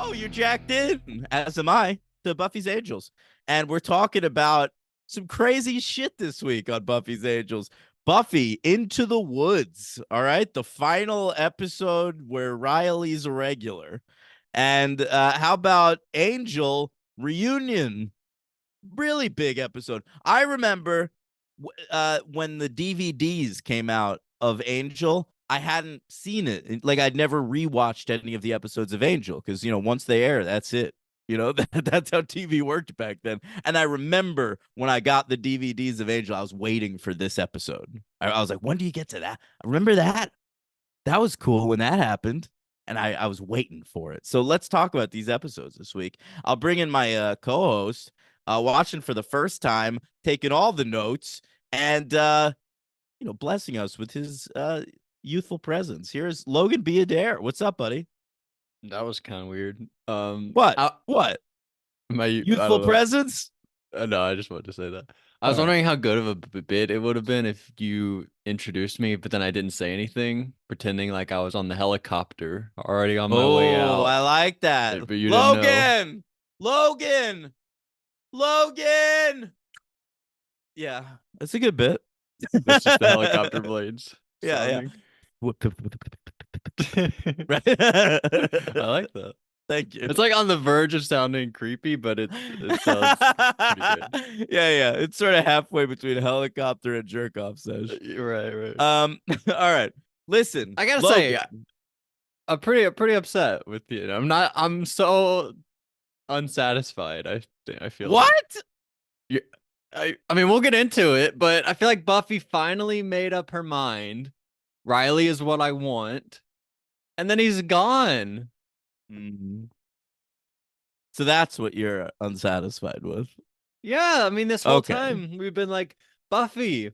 Oh, you're jacked in, as am I, to Buffy's Angels. And we're talking about some crazy shit this week on Buffy's Angels. Buffy Into the Woods. All right. The final episode where Riley's a regular. And how about Angel Reunion? Really big episode. I remember when the DVDs came out of Angel, I hadn't seen it. Like I'd never rewatched any of the episodes of Angel because once they air, that's it. That's how TV worked back then. And I remember when I got the DVDs of Angel, I was waiting for this episode. I was like, when do you get to that? I remember that. That was cool when that happened. And I was waiting for it. So let's talk about these episodes this week. I'll bring in my co-host, watching for the first time, taking all the notes, and blessing us with his youthful presence. Here's Logan B. Adair. What's up, buddy? That was kind of weird. What? What? I Youthful don't know. presence? No, I just wanted to say that. I All was right. wondering how good of a bit it would have been if you introduced me, but then I didn't say anything, pretending like I was on the helicopter already on my way Oh, out. I like that. But you didn't know. Logan! Logan! Logan! Yeah, that's a good bit. That's just the helicopter blades Yeah, yeah. sounding. Right. I like that. Thank you. It's like on the verge of sounding creepy, but it sounds pretty good. Yeah, yeah. It's sort of halfway between helicopter and jerk off sesh. Right, right. All right. Listen, I gotta Logan. say, I'm pretty upset with you. I'm so unsatisfied. I feel like. What? Yeah, I mean, we'll get into it, but I feel like Buffy finally made up her mind. Riley is what I want, and then he's gone. Mhm. So that's what you're unsatisfied with. Yeah, I mean, this whole Okay. time we've been like, Buffy,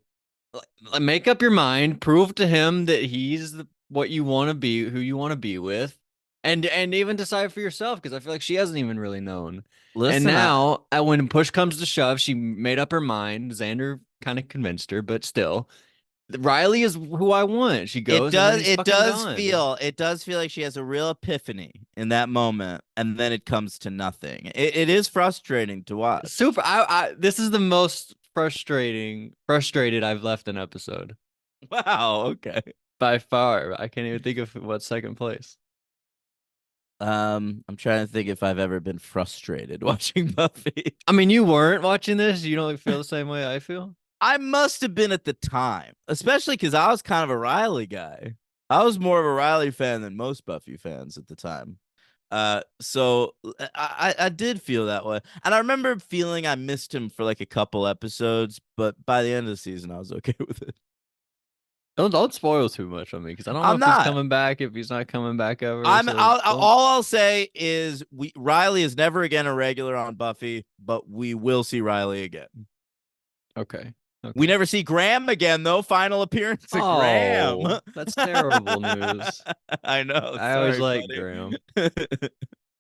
make up your mind, prove to him that he's what you want to be, who you want to be with, and even decide for yourself, because I feel like she hasn't even really known. And Listen, now, when push comes to shove, she made up her mind. Xander kind of convinced her, but still, Riley is who I want. She it goes, and then does he's fucking gone. it does feel like she has a real epiphany in that moment, and then it comes to nothing. It is frustrating to watch. Super. This is the most frustrated I've left an episode Wow, okay. by far. I can't even think of what's second place. I'm trying to think if I've ever been frustrated watching Buffy. I mean, you weren't watching this. You don't feel the same way I feel. I must have been at the time, especially because I was kind of a Riley guy. I was more of a Riley fan than most Buffy fans at the time. So I did feel that way, and I remember feeling I missed him for like a couple episodes, but by the end of the season, I was okay with it. Don't spoil too much on me, because I don't know I'm if he's not. coming back, if he's not coming back ever. So don't. All I'll say is Riley is never again a regular on Buffy, but we will see Riley again. Okay. We Okay. never see Graham again, though. Final appearance of Graham. Oh, that's terrible news. I know. I always Sorry, like buddy. Graham.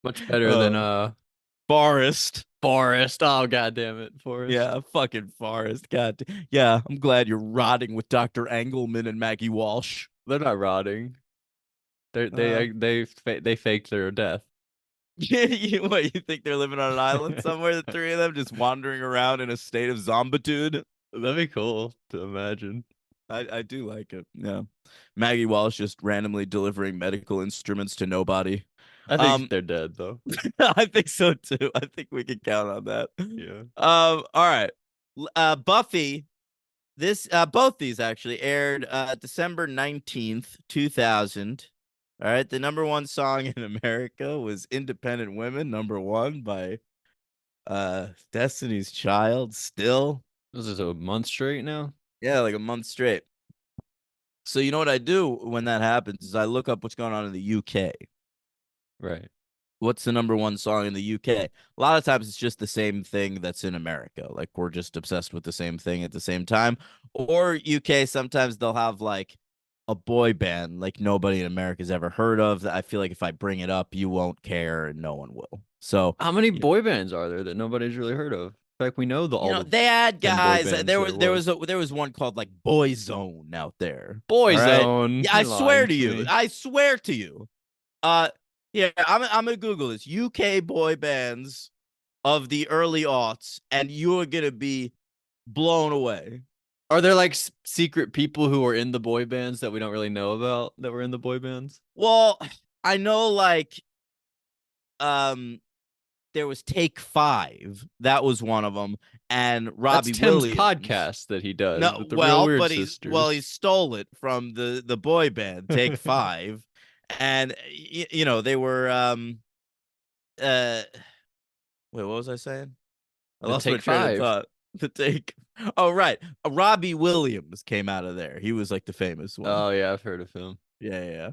Much better than Forrest. Forrest. Oh, god damn it, Forrest. Yeah, fucking Forrest. God. Yeah, I'm glad you're rotting with Dr. Engelman and Maggie Walsh. They're not rotting. They faked their death. What, you think they're living on an island somewhere, the three of them just wandering around in a state of zombitude? That'd be cool to imagine. I do like it. Yeah. Maggie Walsh just randomly delivering medical instruments to nobody. I think they're dead though. I think so too. I think we can count on that. Yeah. All right. Buffy, this both these actually aired December 19th, 2000. All right. The number one song in America was Independent Women, number one by Destiny's Child, still. This is a month straight now. Yeah, like a month straight. So you know what I do when that happens is I look up what's going on in the UK. Right. What's the number one song in the UK? A lot of times it's just the same thing that's in America. Like we're just obsessed with the same thing at the same time. Or UK, sometimes they'll have like a boy band like nobody in America's ever heard of. That I feel like if I bring it up, you won't care and no one will. So How many boy bands are there that nobody's really heard of? In fact, we know all the they had 10 boy guys. bands There was one called like Boyzone out there. All right? Boyzone. Yeah, I You're swear lying to you. me. I swear to you. Uh Yeah, I'm gonna Google this. UK boy bands of the early aughts, and you are gonna be blown away. Are there like secret people who are in the boy bands that we don't really know about that were in the boy bands? Well, I know like um there was Take Five. That was one of them, and That's Robbie Tim's Williams. podcast that he does No, with the Real well, Weird but he Sisters. stole it from the boy band Take Five, and they were uh wait, what was I saying? I The lost my Take train of Five. thought. The take. Oh, right. Robbie Williams came out of there. He was like the famous one. Oh yeah, I've heard of him. Yeah, yeah.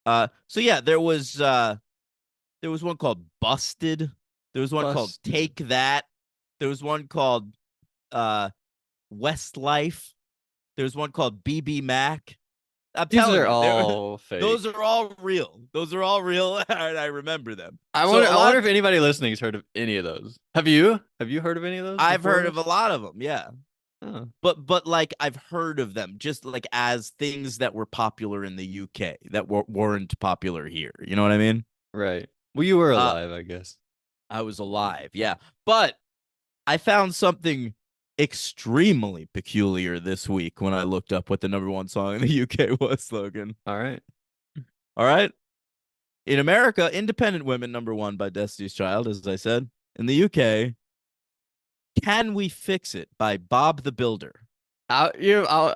Yeah. So yeah, there was one called Busted. There was one called Busted. Take That. There was one called uh Westlife. There was one called BB Mac. I'm These telling are you, all fake. those are all real. Those are all real, and I remember them. I So wonder. a I lot wonder of if anybody listening has heard of any of those. Have you? Have you heard of any of those I've before heard of a this? lot of them. Yeah. Oh, But like I've heard of them just like as things that were popular in the UK that weren't popular here. You know what I mean? right. Well, you were Uh alive, I guess. I was alive, yeah. But I found something extremely peculiar this week when I looked up what the number one song in the UK was, Logan. All right. All right. In America, Independent Women number one by Destiny's Child, as I said. In the UK, Can We Fix It by Bob the Builder. I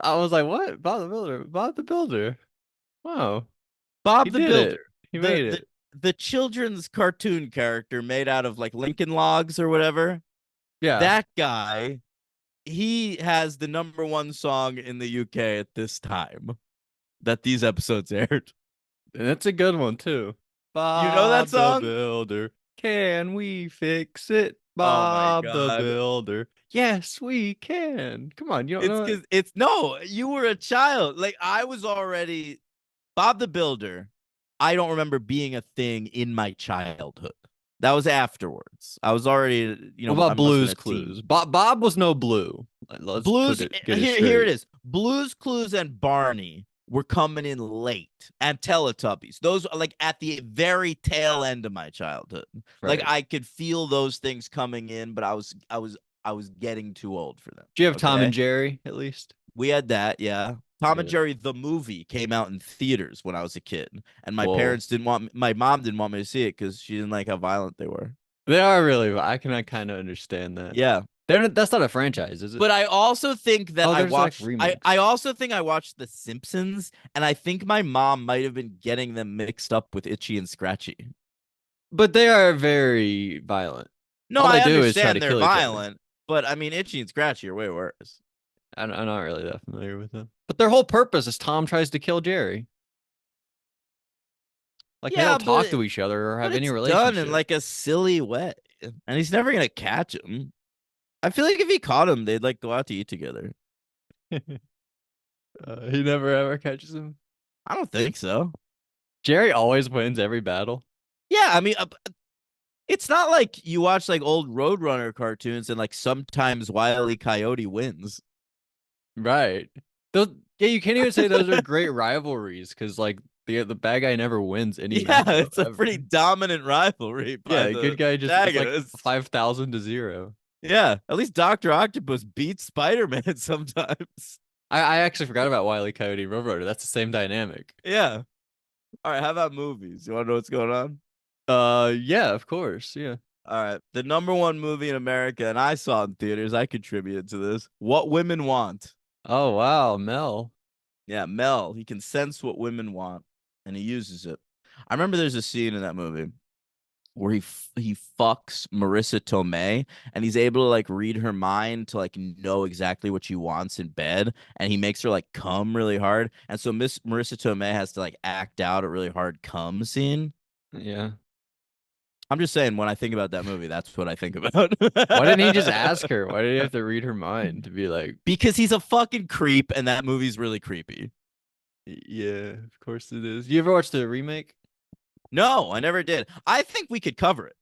was like, what? Bob the Builder. Bob the Builder. Wow. He Bob the did it. Builder, He the made the it. the children's cartoon character made out of like Lincoln Logs or whatever. Yeah. That guy, he has the number one song in the UK at this time that these episodes aired. And that's a good one too. You know that Bob the song? Builder. Can we fix it? Oh my Bob the god. Builder. Yes, we can. Come on, you don't It's know it? because it's no, you were a child. Like I was already Bob the Builder. I don't remember being a thing in my childhood. That was afterwards. I was already, What I about must have been Blue's a teen. Clues? Bob was no Blue. Let's Blues, get it here it straight. is. Blues Clues and Barney were coming in late, and Teletubbies. Those are like at the very tail end of my childhood. Like Right. I could feel those things coming in, but I was getting too old for them. Do you have Tom and Okay. Jerry at least? We had that, yeah. Tom and Yeah. Jerry the movie came out in theaters when I was a kid, and Whoa. my mom didn't want me to see it because she didn't like how violent they were. They are really, I can kind of understand that. Yeah. That's not a franchise, is it? But I also think that Oh, there's like I remakes. also think I watched The Simpsons, and I think my mom might have been getting them mixed up with Itchy and Scratchy. But they are very violent. No, All they I do is try to understand they're kill each other. violent, but I mean Itchy and Scratchy are way worse. I'm not really that familiar with them. But their whole purpose is Tom tries to kill Jerry. Like they Yeah, don't talk to each other or have any it's done in relationship. like a silly way, and he's never gonna catch him. I feel like if he caught him, they'd like go out to eat together. He never ever catches him. I don't think so. Jerry always wins every battle. Yeah, I mean, it's not like you watch like old Roadrunner cartoons and like sometimes Wile E. Coyote wins. Right. Those, yeah, you can't even say those are great rivalries because like the bad guy never wins any Yeah, battle it's a pretty ever. dominant rivalry by Yeah, good the guy just it's like protagonists. 5,000 to 0. Yeah, at least Doctor Octopus beats Spider-Man sometimes. I actually forgot about Wile E. Coyote and Roadrunner. That's the same dynamic. Yeah. All right, how about movies? You want to know what's going on? Yeah, of course. Yeah. All right, the number one movie in America, and I saw it in theaters. I contributed to this. What Women Want. Oh wow, Mel. Yeah, Mel. He can sense what women want, and he uses it. I remember there's a scene in that movie where he fucks Marissa Tomei, and he's able to like read her mind to like know exactly what she wants in bed, and he makes her like come really hard, and so Miss Marissa Tomei has to like act out a really hard come scene. Yeah. I'm just saying, when I think about that movie, that's what I think about. Why didn't he just ask her? Why did he have to read her mind to be like, Because he's a fucking creep, and that movie's really creepy. yeah, of course it is. You ever watched the remake? No, I never did. I think we could cover it.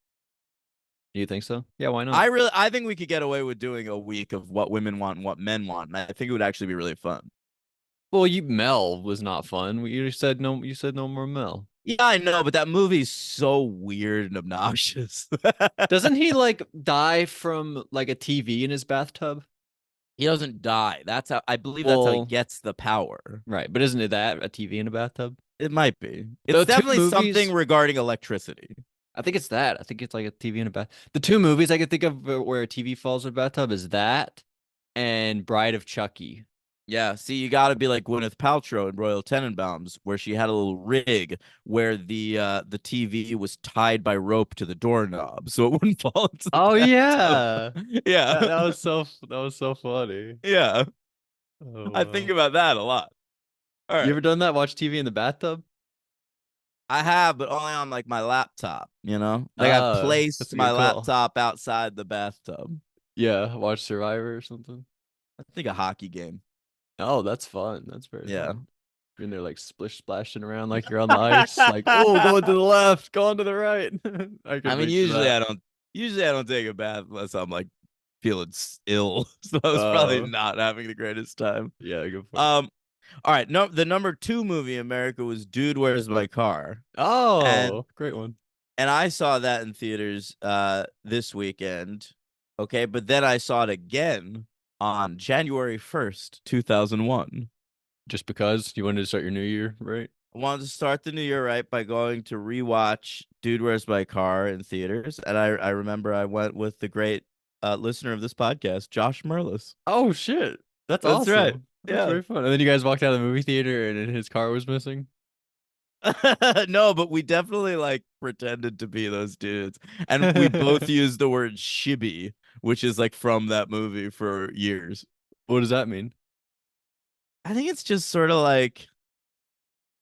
Do you think so? Yeah, why not? I think we could get away with doing a week of what women want and what men want, and I think it would actually be really fun. Well, you Mel was not fun. You said no. You said no more Mel. Yeah, I know, but that movie's so weird and obnoxious. Doesn't he like die from like a TV in his bathtub? He doesn't die. That's how I believe that's how he Well, gets the power. right, but isn't it that a TV in a bathtub? It might be. It's The two definitely something movies, regarding electricity. I think it's that. I think it's like a TV in a bath. The two movies I could think of where a TV falls in a bathtub is that and Bride of Chucky. Yeah, see, you got to be like Gwyneth Paltrow in Royal Tenenbaums, where she had a little rig where the TV was tied by rope to the doorknob, so it wouldn't fall into the Oh bathtub. yeah. Yeah, That was so funny. yeah, Oh I think wow. about that a lot. All You right, ever done that? Watch TV in the bathtub? I have, but only on like my laptop. Like I've That's placed a my good call. laptop outside the bathtub. Yeah, watch Survivor or something. I think a hockey game. Oh, that's fun. That's very Yeah. fun. You're in there like splish splashing around like you're on the ice. Like, oh, going to the left, going to the right. I I could mean, picture usually that. I don't. Usually I don't take a bath unless I'm like feeling ill. So I was probably Oh, not having the greatest time. yeah, good point. Um, all right. No, the number two movie in America was Dude, Where's My Car? And Oh, great one. I saw that in theaters this weekend. Okay, but then I saw it again on January 1st, 2001. Just because you wanted to start your new year, right? I wanted to start the new year right by going to rewatch Dude, Where's My Car in theaters. And I remember I went with the great listener of this podcast, Josh Merlis. Oh shit. That's That's right. awesome. That's Yeah. very fun. And then you guys walked out of the movie theater and his car was missing. No, but we definitely like pretended to be those dudes. And we both used the word shibby, which is like from that movie for years. What does that mean? I think it's just sort of like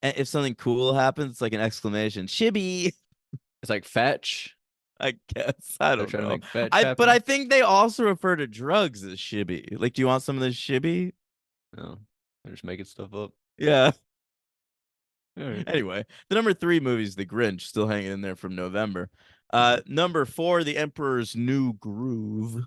if something cool happens, it's like an exclamation. Shibby, It's like fetch. I guess. I They're don't trying to know. make fetch But I happen. think they also refer to drugs as shibby. Like, do you want some of this shibby? No, they're just making stuff up. Yeah. All right. Anyway, the number three movie is The Grinch, still hanging in there from November. Mhm. Number four, The Emperor's New Groove.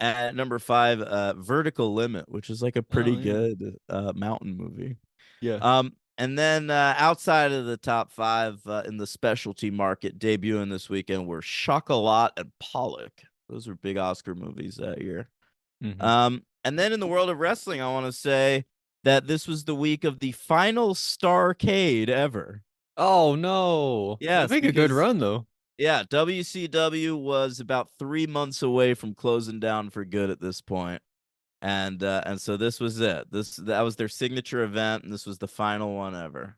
At number five, Vertical Limit, which is like a pretty Oh yeah. good mountain movie. Yeah. And then outside of the top five in the specialty market debuting this weekend were Chocolat and Pollock. Those were big Oscar movies that year. Hmm. And then in the world of wrestling, I want to say that this was the week of the final Starcade ever. Oh no. They Yes, make a good because run though. yeah, WCW was about 3 months away from closing down for good at this point. And so this was it. That was their signature event, and this was the final one ever.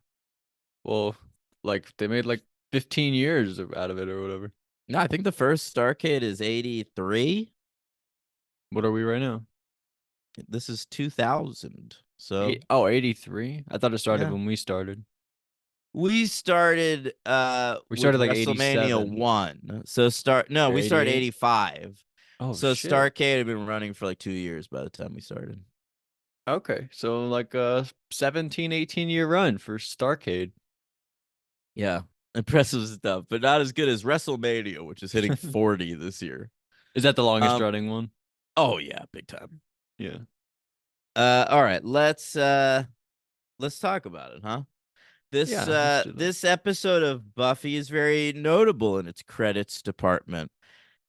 Well, like they made like 15 years out of it or whatever. No, I think the first Starcade is 83. What are we right now? This is 2000. So, Oh, 83. I thought it started yeah. when we started. We started We with started like WrestleMania 87 1. So no, or we started 88. 85. Oh So shit. Starcade had been running for like 2 years by the time we started. Okay. So like a 17, 18 year run for Starcade. Yeah. Impressive stuff, but not as good as WrestleMania, which is hitting 40 this year. Is that the longest Um, running one? oh yeah, big time. Yeah. All right, let's talk about it, huh? Yeah, let's do that. This episode of Buffy is very notable in its credits department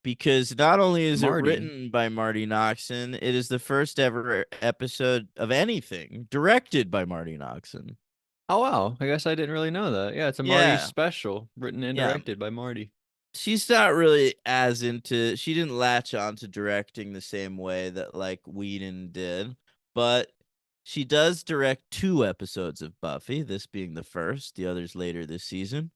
because not only is it Marty. written by Marty Noxon, it is the first ever episode of anything directed by Marty Noxon. Oh wow. I guess I didn't really know that. Yeah, it's a Marty Yeah, special written and yeah. directed by Marty. She's not really as into, she didn't latch on to directing the same way that like Whedon did, but she does direct two episodes of Buffy, this being the first, the others later this season.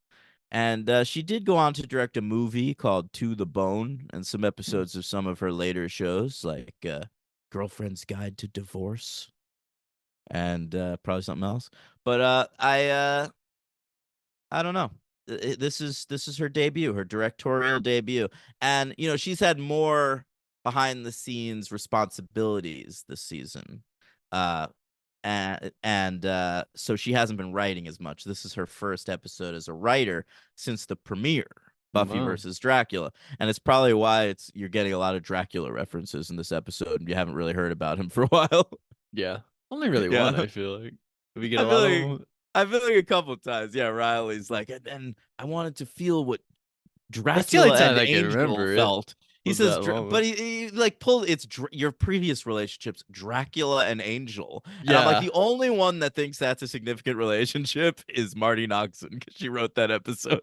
And she did go on to direct a movie called To the Bone and some Hmm. episodes of some of her later shows, like Girlfriend's Guide to Divorce and probably something else. But I don't know. This is her debut, her directorial debut, and she's had more behind the scenes responsibilities this season, uh, and so she hasn't been writing as much. This is her first episode as a writer since the premiere, Buffy Wow. versus Dracula, and it's probably why you're getting a lot of Dracula references in this episode, and you haven't really heard about him for a while. Yeah. Only really one, Yeah, I feel like. We get I a feel lot of like them. I feel like a couple times, yeah, Riley's like, and then I wanted to feel what That's the only Dracula time and I can Angel remember it. felt. He Was says, that but moment? he like pulled your previous relationships, Dracula and Angel, and I'm like, Yeah. the only one that thinks that's a significant relationship is Marty Noxon because she wrote that episode.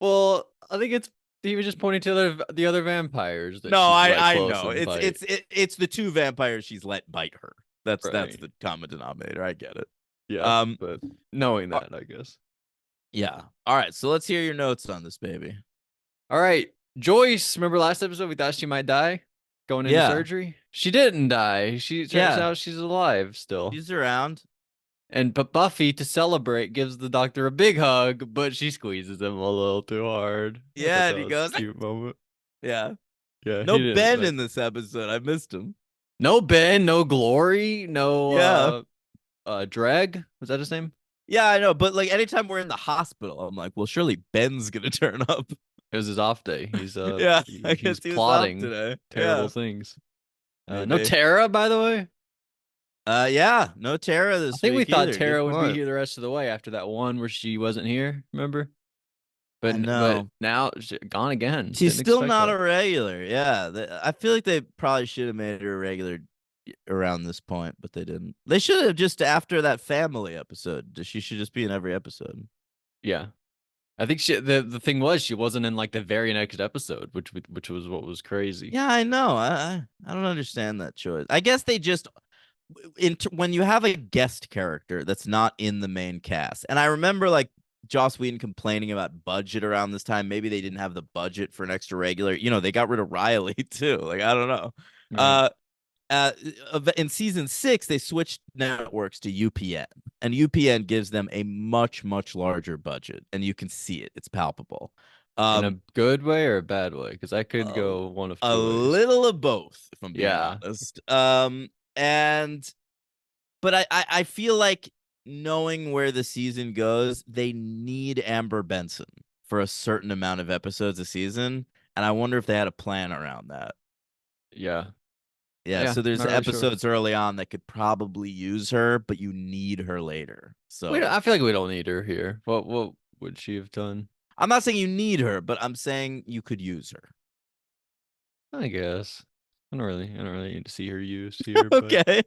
Well, I think it's he was just pointing to the other vampires that No, she's like I close know and fight. it's the two vampires she's let bite her. That's Right. the common denominator. I get it. Yeah. Um, But knowing uh, that, I guess. yeah. All right, so let's hear your notes on this baby. All right. Joyce, remember last episode we thought she might die going into Yeah, surgery? She didn't die. She turns yeah, out she's alive still. she's around. And but Buffy, to celebrate, gives the doctor a big hug, but she squeezes him a little too hard. I thought Yeah, and that he was goes, a cute moment. yeah. Yeah, No he didn't Ben like in this episode. I missed him. no Ben, no Glory, no Yeah. Dreg. Was that his name? Yeah, I know. But like anytime we're in the hospital, I'm like, well, surely Ben's gonna turn up. It was his off day. He's Yeah, I he's guess he was off plotting today. terrible Yeah, things. No maybe. Tara, by the way. Yeah, no Tara I this think we week thought either. Good Tara would be point. here the rest of the way after that one where she wasn't here. Remember? I But know. now she gone again. She's Didn't still expect not that. a regular. Yeah, I feel like they probably should have made her a regular around this point, but they didn't. They should have just after that family episode. She should just be in every episode. Yeah. I think the thing was she wasn't in like the very next episode, which was what was crazy. Yeah, I know. I don't understand that choice. I guess they just when you have a guest character that's not in the main cast, and I remember like Joss Whedon complaining about budget around this time. Maybe they didn't have the budget for an extra regular. They got rid of Riley too. Like I don't know. Right. Uh, uh, in season 6, they switched networks to UPN, and UPN gives them a much larger budget, and you can see it. It's palpable. In a Um, good way or a bad way? Because I could a, go one of a two ways. little of both, if I'm being Yeah. honest. And but I feel like knowing where the season goes, they need Amber Benson for a certain amount of episodes a season, and I wonder if they had a plan around that. Yeah. Yeah, Yeah. so there's Not really sure. episodes early on that could probably use her, but you need her later. So I feel like we don't need her here. What would she have done? I'm not saying you need her, but I'm saying you could use her. I guess. I don't really need to see her used here, but Okay.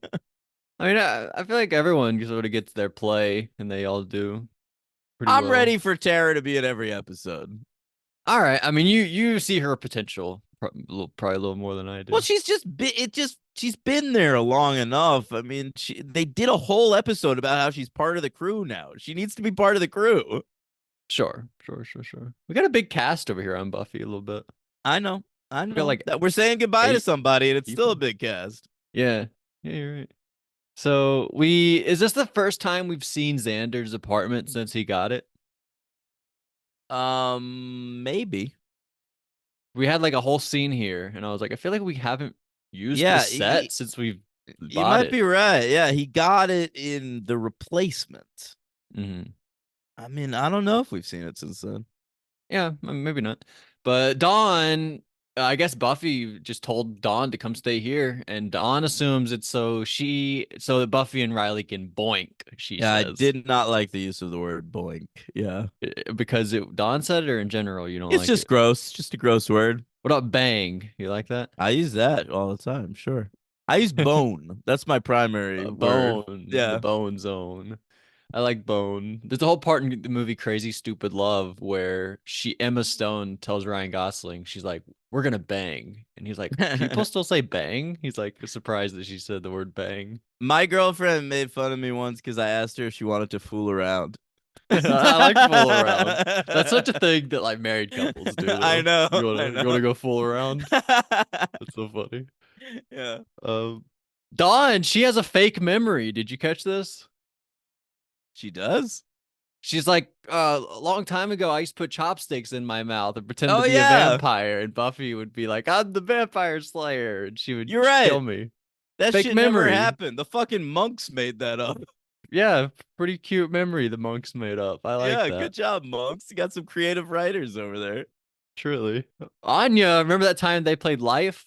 I mean, I feel like everyone sort of gets their play, and they all do pretty I'm well. ready for Tara to be in every episode. All right. I mean, you see her potential probably a little more than I Well, do. she's been there long enough. I mean, they did a whole episode about how she's part of the crew now. She needs to be part of the crew. Sure. We got a big cast over here on Buffy a little bit. I know. I We got know like that we're saying goodbye to 8 somebody and it's still a people. big cast. Yeah. Yeah, you're right. So is this the first time we've seen Xander's apartment since he got it? Maybe. We had like a whole scene here, and I was like, I feel like we haven't used the Yeah, set since we've you bought might it. be right. Yeah, he got it in the replacement. Hmm. I mean, I don't know if we've seen it since then. Yeah, maybe not. But Dawn, I guess Buffy just told Dawn to come stay here, and Dawn assumes it's so that Buffy and Riley can boink, she Yeah, I says. did not like the use of the word boink. Yeah. Because Dawn said it, or in general, you don't It's like just it. gross. Just a gross word. What about bang? You like that? I use that all the time, sure. I use bone. That's my primary word. Bone, the Yeah. bone zone. I like Bone. There's a whole part in the movie Crazy Stupid Love where Emma Stone tells Ryan Gosling, she's like, "We're gonna bang," and he's like, "People still say bang?" He's like surprised that she said the word bang. My girlfriend made fun of me once because I asked her if she wanted to fool around. I like fool around. That's such a thing that like married couples do, I though. know. I You wanna know. go fool around? That's so funny. Yeah. Um, Dawn, she has a fake memory. Did you catch this? She does? She's like, a long time ago, I used to put chopsticks in my mouth and pretend to Oh be a yeah. vampire. And Buffy would be like, I'm the vampire slayer. And she would You're right. kill me. That Fake shit never memory. happened. The fucking monks made that up. Yeah, pretty cute memory the monks made up. I like Yeah, good that. job, monks. You got some creative writers over there. Truly. Anya, remember that time they played Life?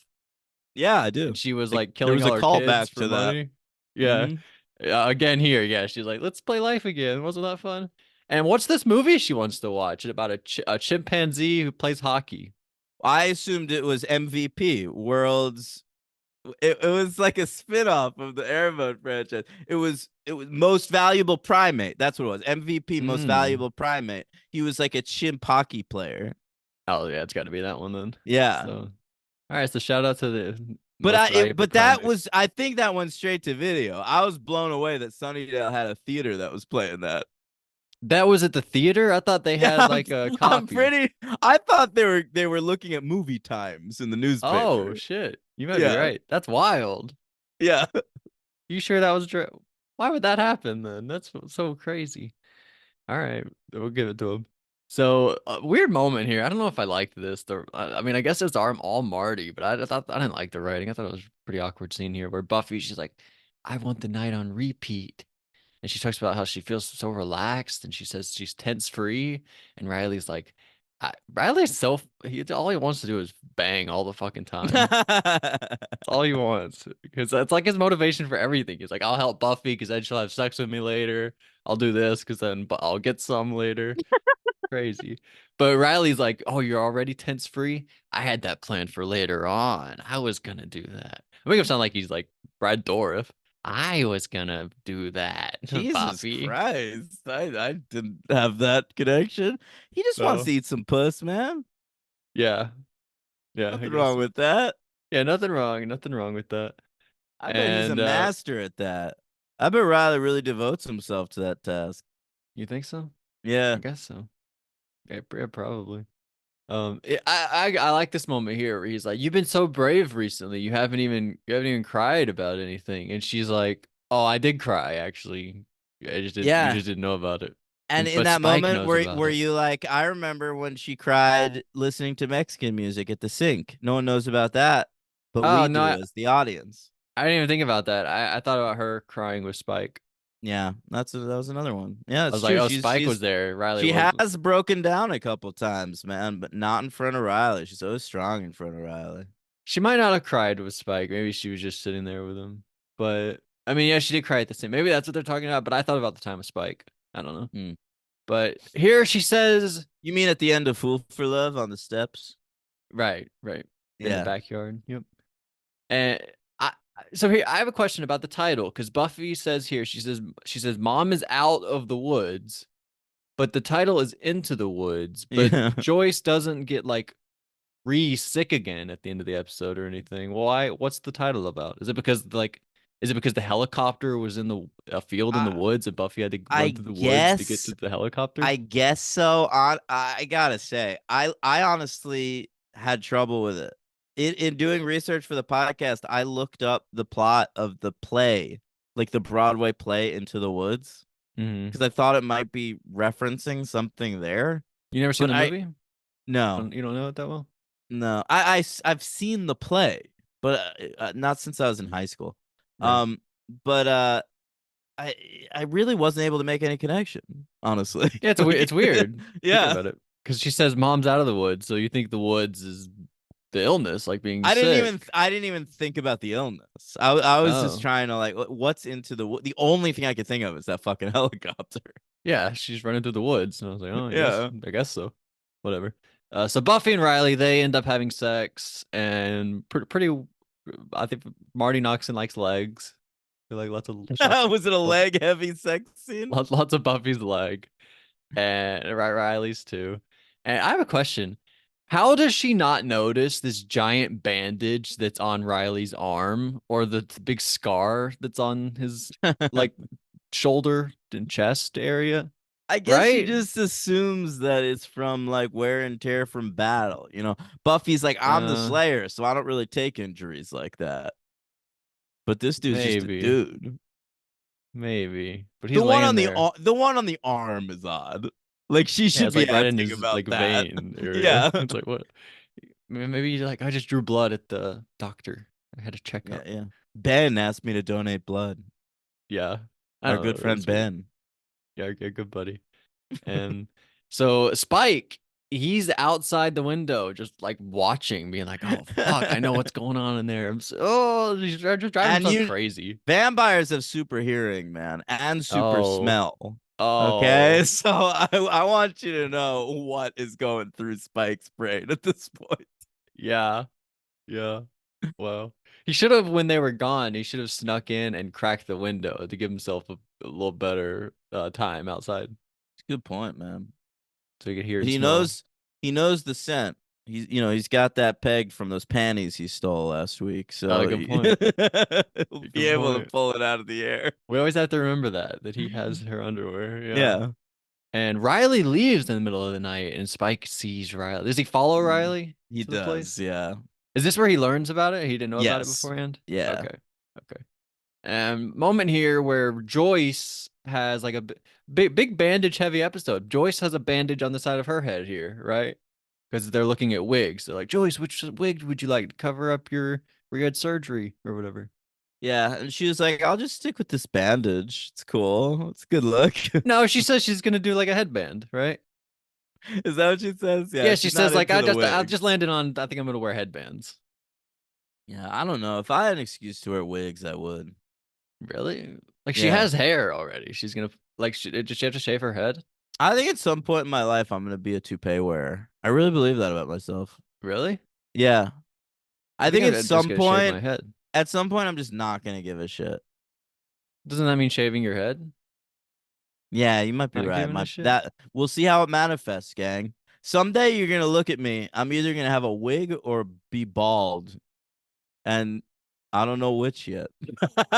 Yeah, I do. And she was Like like there killing was all a her kids callback for to that. money? Yeah. Hmm. Again here, yeah, she's like, let's play life again. Wasn't that fun? And what's this movie she wants to watch about a chimpanzee who plays hockey? I assumed it was MVP, World's. It was like a spin-off of the Airboat franchise. It was most valuable primate. That's what it was. MVP, most Mm. valuable primate. He was like a chimp hockey player. Oh yeah, it's got to be that one then. Yeah. So, all right, so shout out to the But most valuable but that primate. was I think that went straight to video. I was blown away that Sunnydale had a theater that was playing that. That was at the theater? I thought they Yeah, had like a I'm copy. pretty. I thought they were looking at movie times in the Oh newspaper. shit. You might be Yeah, right. That's wild. yeah. You sure that was true? Why would that happen then? That's so crazy. All right, we'll give it to him. So, weird moment here. I don't know if I liked this. I mean, I guess it's all Marty, but I thought I didn't like the writing. I thought it was a pretty awkward scene here where Buffy, she's like, "I want the night on repeat," and she talks about how she feels so relaxed, and she says she's tense free, and Riley's like, Riley's all he wants to do is bang all the fucking time. That's all he wants because that's like his motivation for everything. He's like, I'll help Buffy because then she'll have sex with me later. I'll do this because then I'll get some later. Crazy. But Riley's like, oh, you're already tense free? I had that planned for later on. I was gonna do that. I make him sound like he's like Brad Dourif. I was gonna do that, Jesus Buffy. Christ, I didn't have that connection. He just wants So to eat some puss, man. yeah, yeah, I Nothing guess wrong so. with that. Yeah, nothing wrong with that. I bet he's a And master at that. I bet Riley really devotes himself to that task. you think so? I Yeah. guess so. Yeah, probably. I like this moment here where he's like, "You've been so brave recently. You haven't even cried about anything." And she's like, "Oh, I did cry actually. You Yeah. just didn't know about it." And And in but that Spike moment knows about where it. you like, I remember when she cried listening to Mexican music at the sink. No one knows about that, but Oh we no, do as the audience. I didn't even think about that. I thought about her crying with Spike. Yeah, that was another one. Yeah, I it's was like, true. "Oh, Spike was there. Riley She wasn't." has broken down a couple times, man, but not in front of Riley. She's always strong in front of Riley. She might not have cried with Spike. Maybe she was just sitting there with him. But I mean, yeah, she did cry at the same. Maybe that's what they're talking about. But I thought about the time of Spike. I don't know. Hmm. But here she says, You mean at the end of Fool for Love on the steps? right, in the Yeah. backyard. Yep. And so here I have a question about the title because Buffy says here she says mom is out of the woods, but the title is Into the Woods. But Yeah. Joyce doesn't get like re-sick again at the end of the episode or anything. Why? What's the title about? Is it because the helicopter was in the a field in the I, woods and Buffy had to I run through the woods to get guess to the helicopter? I guess so. I gotta say, I honestly had trouble with it. In doing research for the podcast, I looked up the plot of the play, like the Broadway play Into the Woods, Hmm. because I thought it might be referencing something there. You never seen But the movie? You no, don't know it that well? no, I've seen the play, but not since I was in high school. Right. But I I really wasn't able to make any connection, honestly. Yeah, Like, it's weird thinking yeah. about it because she says mom's out of the woods, so you think the woods is the illness, like being sick. I didn't even think about the illness. I was just Oh, trying to like what's into the only thing I could think of is that fucking helicopter. yeah, she's running through the woods, and I was like, oh, Yeah. I guess so. Whatever. So Buffy and Riley they end up having sex, and pretty. I think Marty knocks in likes legs. They like lots of shots of Was it a leg heavy sex scene? lots of Buffy's leg. And Riley's too. And I have a question. How does she not notice this giant bandage that's on Riley's arm or the big scar that's on his like shoulder and chest area? I guess she Right? just assumes that it's from like wear and tear from battle. Buffy's like, I'm the Uh, Slayer, so I don't really take injuries like that. But this dude's just a maybe, dude. maybe. But The he's one on laying there. the one on the arm is odd. Like she Yeah, should it's be like right in asking his about like that. vein area. Yeah. It's like what? Maybe you're like, I just drew blood at the doctor. I had a Yeah, checkup. yeah. Ben asked me to donate blood. Yeah. I Our don't good know. friend That's weird. Ben. Yeah, good buddy. And so Spike, he's outside the window, just like watching, being like, "Oh fuck, I know what's going on in there." He's just driving And himself you crazy. vampires have super hearing, man, and super Oh, smell. Okay, oh, so I want you to know what is going through Spike's brain at this point. yeah, yeah. Well, he should have, when they were gone, he should have snuck in and cracked the window to give himself a little better time outside, Good point, man. so he could hear But and smell. he knows the scent. He's got that peg from those panties he stole last week, so Good point. he'll be Good able to point. pull it out of the air. We always have to remember that he has her underwear. Yeah. Yeah. And Riley leaves in the middle of the night, and Spike sees Riley. Does he follow Mm. Riley He to the does, place? yeah. Is this where he learns about it? He didn't know about it Yes. beforehand? Yeah. Okay. Okay. Moment here where Joyce has like a big bandage heavy episode. Joyce has a bandage on the side of her head here, right? Because they're looking at wigs. They're like, Joyce, which wig would you like to cover up your where you had surgery or whatever? Yeah. And she was like, I'll just stick with this bandage. It's cool. It's a good look. No, she says she's gonna do like a headband, right? Is that what she says? Yeah, Yeah, she she's not says like into the I just wigs. landed on I think I'm gonna wear headbands. Yeah, I don't know. If I had an excuse to wear wigs, I would. Really? Like she Yeah. has hair already. She's gonna like does she have to shave her head? I think at some point in my life, I'm gonna be a toupee wearer. I really believe that about myself. Really? Yeah. I I think think I'm just gonna shave my head. at some point, I'm just not gonna give a shit. Doesn't that mean shaving your head? Yeah, you might be Not right. giving a My shit? that we'll see how it manifests, gang. Someday you're gonna look at me. I'm either gonna have a wig or be bald, and I don't know which yet.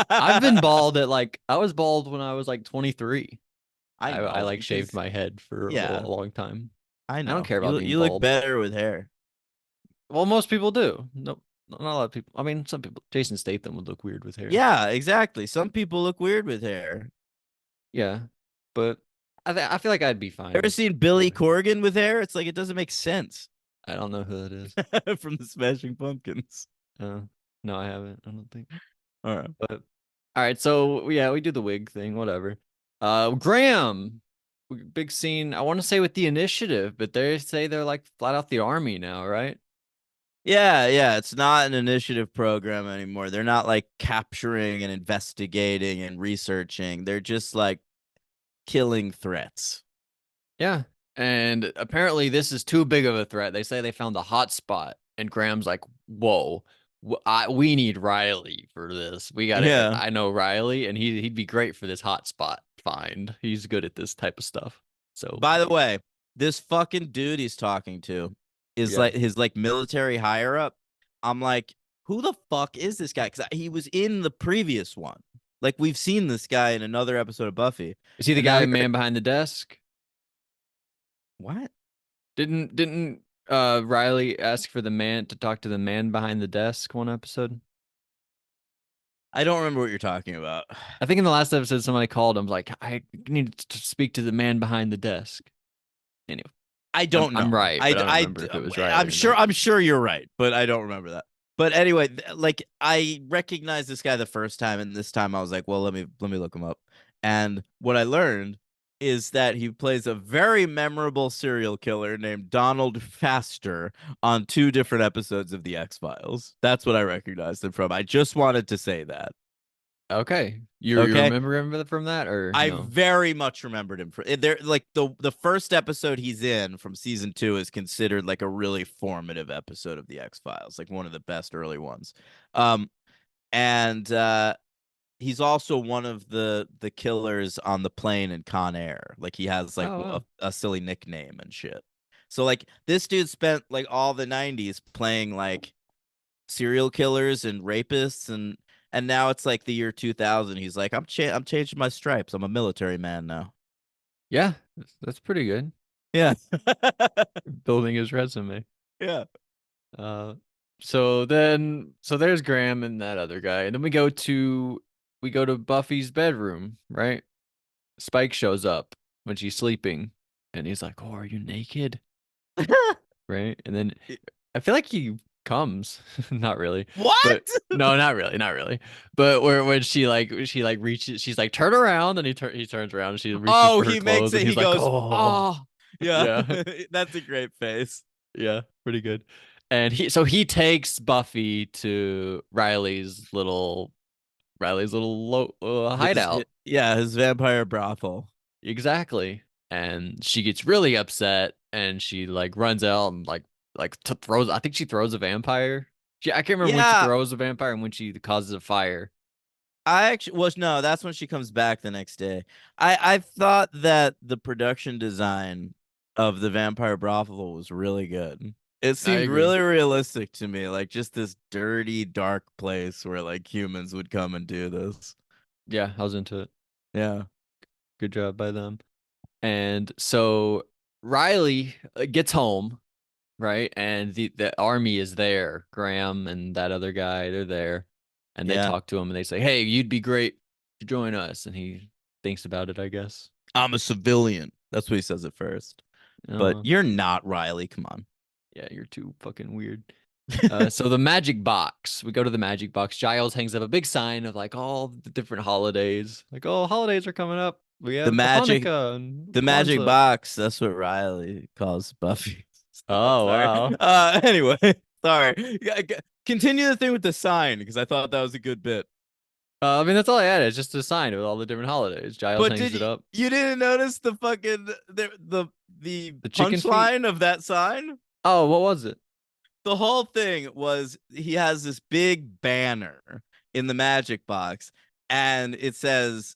I've been bald at like I was bald when I was like 23. I I know like shaved because my head for yeah, a long time. I I don't know care about being you look bald. better with hair. Well, most people do. No, not a lot of people. I mean, some people. Jason Statham would look weird with hair. Yeah, exactly. Some people look weird with hair. Yeah, but I feel like I'd be fine Ever with seen Billy full hair. Corgan with hair? It's like it doesn't make sense I don't know who that is. from the Smashing Pumpkins. Uh, no, I haven't. I don't think. All right. But all right, so yeah, we do the wig thing, whatever. Graham, big scene. I want to say with the initiative, but they say they're like flat out the army now, right? Yeah, yeah. It's not an initiative program anymore. They're not like capturing and investigating and researching. They're just like killing threats. Yeah. And apparently this is too big of a threat. They say they found the hot spot, and Graham's like, "Whoa, we need Riley for this. We got to Yeah. I know Riley, and he'd be great for this hot spot find. He's good at this type of stuff." So By the way, this fucking dude he's talking to is yeah. like his like military higher up. I'm like, who the fuck is this guy? Because he was in the previous one. Like we've seen this guy in another episode of Buffy, Is he the and now guy here. man behind the desk? What? Didn't Riley ask for the man to talk to the man behind the desk one episode? I don't remember what you're talking about. I think in the last episode somebody called him like, I need to speak to the man behind the desk. Anyway, I don't I'm know. right, but I don't remember if it was Riley I'm or sure not. I'm sure you're right, but I don't remember that. But anyway, like I recognized this guy the first time, and this time I was like, well, let me look him up. And what I learned is that he plays a very memorable serial killer named Donald Faster on two different episodes of the X-Files. That's what I recognized him from. I just wanted to say that. Okay. You Okay. remember him from that or I no? very much remembered him for there. Like the first episode he's in from season 2 is considered like a really formative episode of the X Files, like one of the best early ones. And he's also one of the killers on the plane in Con Air. Like he has like Oh, wow. a silly nickname and shit. So like this dude spent like all the 90s playing like serial killers and rapists and now it's like the year 2000. He's like, I'm changing my stripes. I'm a military man now. Yeah, that's pretty good. Yeah. Building his resume. Yeah. Uh so there's Graham and that other guy. And then we go to Buffy's bedroom, right? Spike shows up when she's sleeping and he's like, "Oh, are you naked?" Right? And then I feel like he comes. Not really. What? But no, not really, not really. But where when she like reaches, she's like, turn around, and he turns around and she reaches Oh, for her he makes clothes and it. He he's like, goes, oh. oh. Yeah, Yeah. that's a great face. Yeah, pretty good. And he takes Buffy to Riley's little hideout. His vampire brothel. Exactly. And she gets really upset and she like runs out and throws, I think she throws a vampire. I can't remember when she Yeah, throws a vampire and when she causes a fire. I actually was no, that's when she comes back the next day. I thought that the production design of the vampire brothel was really good. It I seemed agree. really realistic to me, like just this dirty, dark place where like humans would come and do this. Yeah, I was into it. Yeah. Good job by them. And so Riley gets home, right? And the army is there. Graham and that other guy, they're there. And they Yeah. talk to him and they say, "Hey, you'd be great to join us." And he thinks about it, I guess. I'm a civilian. That's what he says at first. But Uh, you're not Riley. Come on. yeah, you're too fucking weird. So the magic box. We go to the magic box. Giles hangs up a big sign of like all the different holidays. Like, oh, holidays are coming up. We The have magic Hanukkah and the magic Kwanzaa. box, that's what Riley calls Buffy. Oh, Sorry. wow. Anyway, sorry. Continue the thing with the sign because I thought that was a good bit. I mean, that's all I had. It's just a sign with all the different holidays. Giles But hangs it up. you didn't notice the fucking the The chicken feet. punchline of that sign? Oh, what was it? The whole thing was he has this big banner in the magic box and it says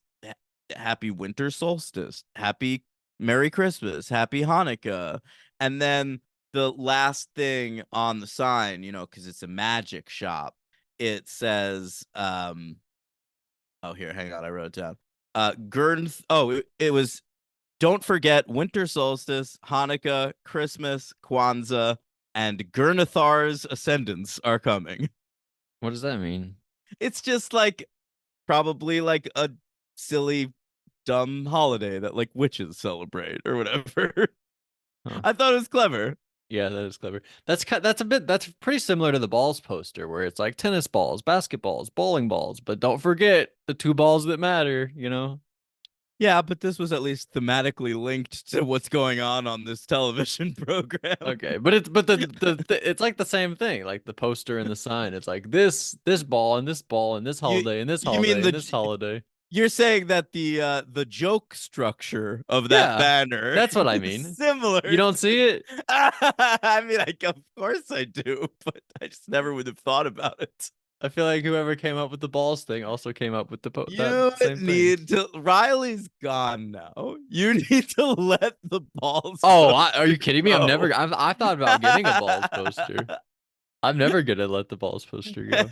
happy winter solstice, happy Merry Christmas, happy Hanukkah. And then the last thing on the sign, because it's a magic shop, it says, oh, here, hang on, I wrote it down. It was don't forget winter solstice, Hanukkah, Christmas, Kwanzaa, and Gurnathar's ascendants are coming. What does that mean? It's just like probably like a silly, dumb holiday that like witches celebrate or whatever. Huh. I thought it was clever. Yeah, that is clever. That's pretty similar to the balls poster where it's like tennis balls, basketballs, bowling balls, but don't forget the two balls that matter, you know? Yeah, but this was at least thematically linked to what's going on this television program. Okay, but it's like the same thing, like the poster and the sign. It's like this ball and this ball and this You holiday and this you mean holiday and this holiday. you're saying that the joke structure of that Yeah, banner that's what I is mean. similar You don't see it? I mean, of course I do, but I just never would have thought about it. I feel like whoever came up with the balls thing also came up with that You same thing. need to. Riley's gone now. You need to let the balls Oh, post are you kidding me? go. I thought about getting a balls poster. I'm never gonna let the balls poster go.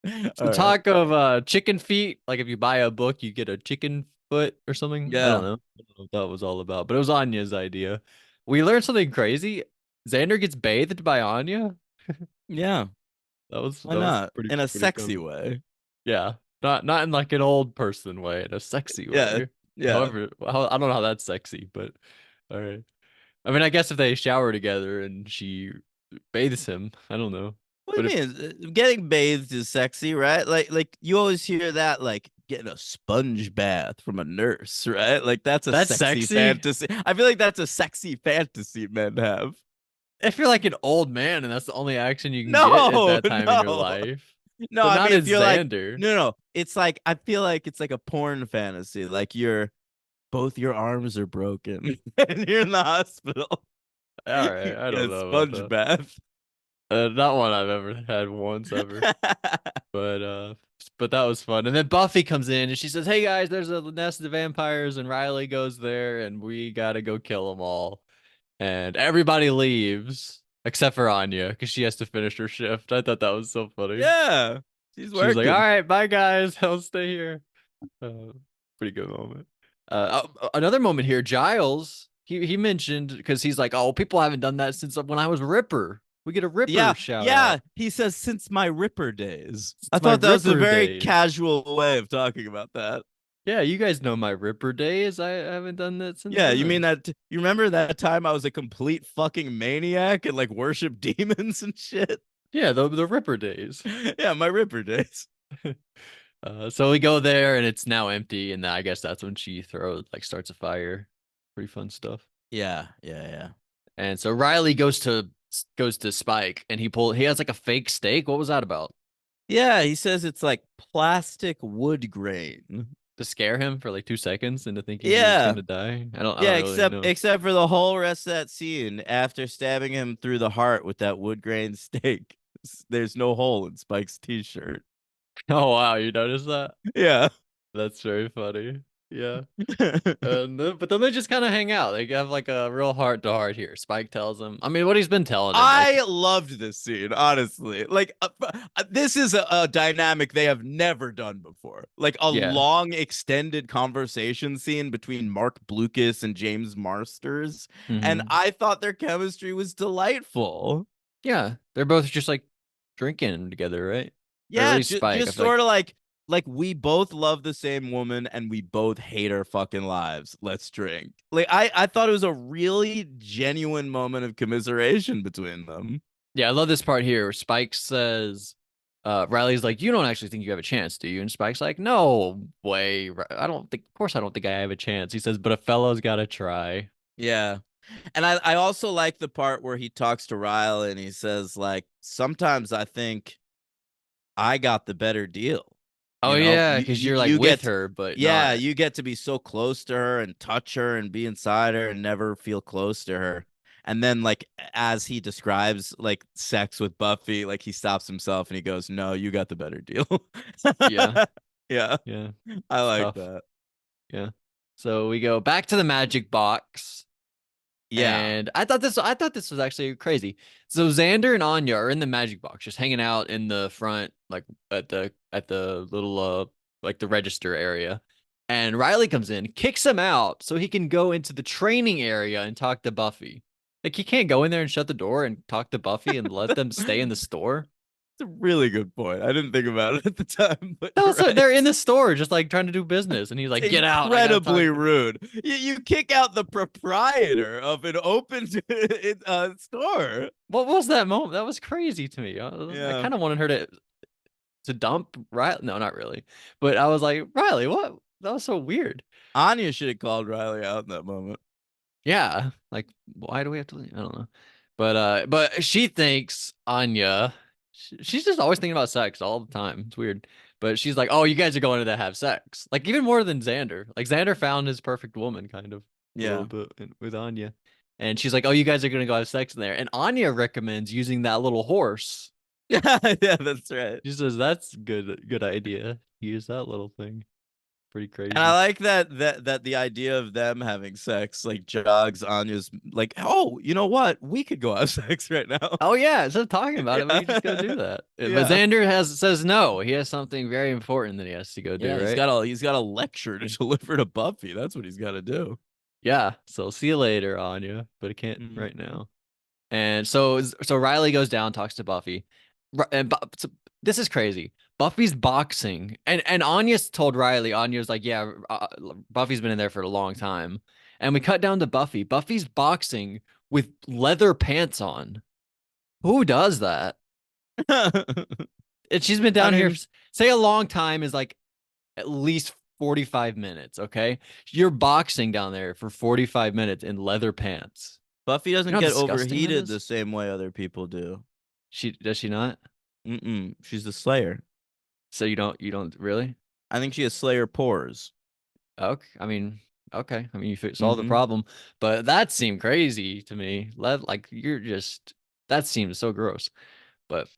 So All right. talk of chicken feet. Like if you buy a book, you get a chicken foot or something. I don't Yeah. know. I don't know what that was all about, but it was Anya's idea. We learned something crazy. Xander gets bathed by Anya. Yeah. Why That was not? In a pretty sexy cool. way. Yeah, not in like an old person way, in a sexy Yeah. way. Yeah. However, I don't know how that's sexy, but all right. I mean, I guess if they shower together and she bathes him, I don't know. What But do if you mean? Getting bathed is sexy, right? Like you always hear that, like getting a sponge bath from a nurse, right? Like that's a that's sexy sexy, fantasy. I feel like that's a sexy fantasy men have. if you're like an old man and that's the only action you can get at No, that time in your no. life, No, but I not mean if as you're like Xander. no, it's like I feel like it's like a porn fantasy. Like both your arms are broken and you're in the hospital. All You right, I get don't a know about sponge that. bath. Not one I've ever had once ever. But but that was fun. And then Buffy comes in and she says, "Hey guys, there's a nest of vampires," and Riley goes there and we gotta go kill them all. And everybody leaves except for Anya because she has to finish her shift. I thought that was so funny. Yeah, she's She was like, "All working. right, bye guys, I'll stay here." Uh, Pretty good moment. Another moment here, Giles. He mentioned because he's like, "Oh, people haven't done that since when I was Ripper. We get a Ripper Yeah, shout yeah. out. He says since my Ripper days. I It's my thought that was a Ripper very days." casual way of talking about that. Yeah, you guys know my Ripper days. I haven't done that since Yeah, you mean then. that? You remember that time I was a complete fucking maniac and like worship demons and shit? Yeah, the Ripper days. Yeah, my Ripper days. So we go there and it's now empty, and I guess that's when she starts a fire. Pretty fun stuff. Yeah, yeah, yeah. And so Riley goes to Spike, and he has like a fake steak. What was that about? Yeah, he says it's like plastic wood grain. To scare him for like 2 seconds into thinking he was Yeah. gonna die. I Yeah, don't really except know. except for the whole rest of that scene after stabbing him through the heart with that wood grain stake. There's no hole in Spike's t-shirt. Oh wow, you noticed that? Yeah. That's very funny. Yeah. But then they just kind of hang out. They have like a real heart to heart here. Spike tells him. I mean, what he's been telling him, like, I loved this scene, honestly. Like, this is a dynamic they have never done before. Like a yeah, long, extended conversation scene between Mark Blucas and James Marsters, and hmm I thought their chemistry was delightful. yeah, they're both just like drinking together, right? Or at Yeah, least Spike. I just feel like, sort of like we both love the same woman and we both hate our fucking lives. Let's drink. Like I thought it was a really genuine moment of commiseration between them. yeah, I love this part here where Spike says, Riley's like, "You don't actually think you have a chance, do you?" And Spike's like, "No way. I don't think. Of course, I don't think I have a chance." He says, "But a fellow's got to try." Yeah. And I also like the part where he talks to Riley and he says, like, sometimes I think I got the better deal. Oh You know, yeah, because you're like you with get her, but yeah, not. you get to be so close to her and touch her and be inside her and never feel close to her. And then like as he describes like sex with Buffy, like he stops himself and he goes, "No, you got the better deal." Yeah, Yeah, yeah, I it's like tough. that. Yeah. So we go back to the magic box. Yeah. And I thought this was actually crazy. So Xander and Anya are in the magic box, just hanging out in the front, like at the little like the register area. And Riley comes in, kicks him out so he can go into the training area and talk to Buffy. Like he can't go in there and shut the door and talk to Buffy and let them stay in the store. It's a really good point. I didn't think about it at the time, but No, you're so they're in right. the store just like trying to do business, and he's It's like, "Get out! I gotta talk." incredibly rude. You kick out the proprietor of an open store. What was that moment? That was crazy to me. I Yeah. kind of wanted her to dump Riley. No, not really. But I was like, Riley, what? That was so weird. Anya should have called Riley out in that moment. Yeah. Like, why do we have to leave? I don't know. But she thinks Anya, she's just always thinking about sex all the time. It's weird. But she's like, oh, you guys are going to have sex. Like, even more than Xander. Like, Xander found his perfect woman, kind of, a little Yeah. bit with Anya. And she's like, oh, you guys are going to go have sex in there. And Anya recommends using that little horse. Yeah, yeah, that's right. She says, that's good idea. Use that little thing. Pretty And I crazy. like that the idea of them having sex like jogs Anya's like, oh, you know what? We could go have sex right now. Oh yeah, instead of talking about it, we could just go Yeah. do that. But Yeah. Xander has says no. He has something very important that he has to go do, Yeah, right? he's got a lecture to deliver to Buffy. That's what he's got to do. Yeah. So see you later, Anya. But I can't right Mhm. now. And so Riley goes down, talks to Buffy. So this is crazy. Buffy's boxing, and Anya's told Riley. Anya's like, yeah, Buffy's been in there for a long time. And we cut down to Buffy. Buffy's boxing with leather pants on. Who does that? And she's been I down here, mean, say a long time is like at least 45 minutes, okay? You're boxing down there for 45 minutes in leather pants. Buffy You doesn't know how get disgusting that overheated the is? same way other people do. She does she not? Mm-mm. She's the Slayer. So you don't really? I think she has Slayer pores. Okay. I mean, okay. I mean, you solved the Mm-hmm. problem, but that seemed crazy to me. Like you're just that seems so gross. But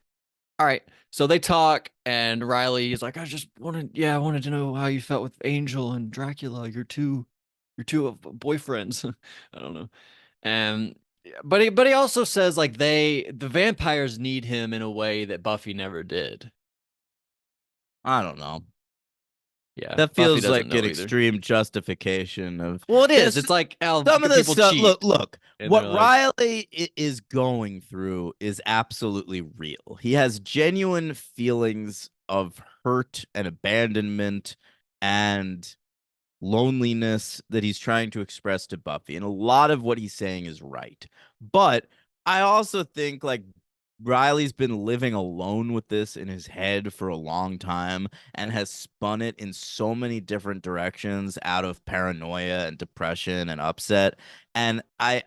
all right. So they talk, and Riley is like, I wanted to know how you felt with Angel and Dracula, your two boyfriends. I don't know. And but he also says like the vampires need him in a way that Buffy never did. I don't know. Yeah, That Buffy feels doesn't like an know either. extreme justification of Well, it is. this. It's like how Some of this people stuff. cheat, Look. and they're What like, Riley is going through is absolutely real. He has genuine feelings of hurt and abandonment and loneliness that he's trying to express to Buffy. And a lot of what he's saying is right. But I also think like Riley's been living alone with this in his head for a long time and has spun it in so many different directions out of paranoia and depression and upset. And I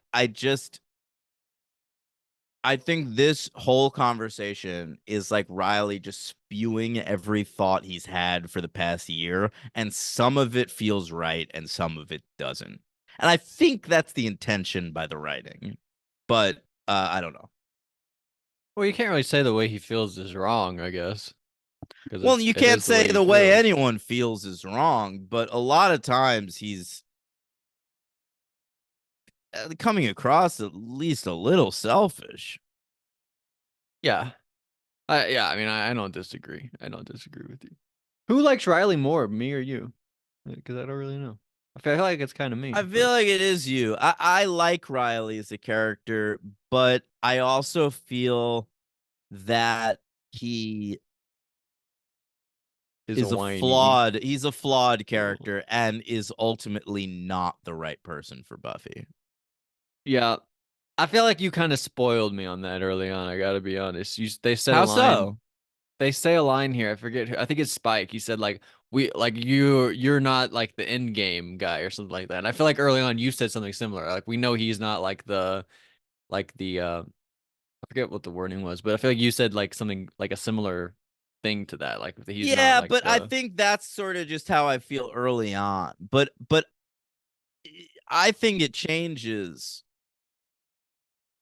think this whole conversation is like Riley just spewing every thought he's had for the past year, and some of it feels right and some of it doesn't. And I think that's the intention by the writing. But I don't know. Well, you can't really say the way he feels is wrong, I guess, because Well, you it can't is the say way he the way feels. anyone feels is wrong, but a lot of times he's coming across at least a little selfish. Yeah. Yeah, I mean, I don't disagree. I don't disagree with you. Who likes Riley more, me or you? Because I don't really know. I feel like it's kind of I me, feel but like it is you. I like Riley as a character, but I also feel that he is a is a whiny. flawed he's a flawed Oh. character and is ultimately not the right person for Buffy. Yeah, I feel like you kind of spoiled me on that early on. I gotta be honest. They said a How line. so? They say a line here. I forget. I think it's Spike. He said like you're not like the end game guy or something like that. And I feel like early on you said something similar. Like we know he's not like the I forget what the wording was, but I feel like you said like something like a similar thing to that. Like he's not Yeah, like but I the think that's sort of just how I feel early on. But I think it changes.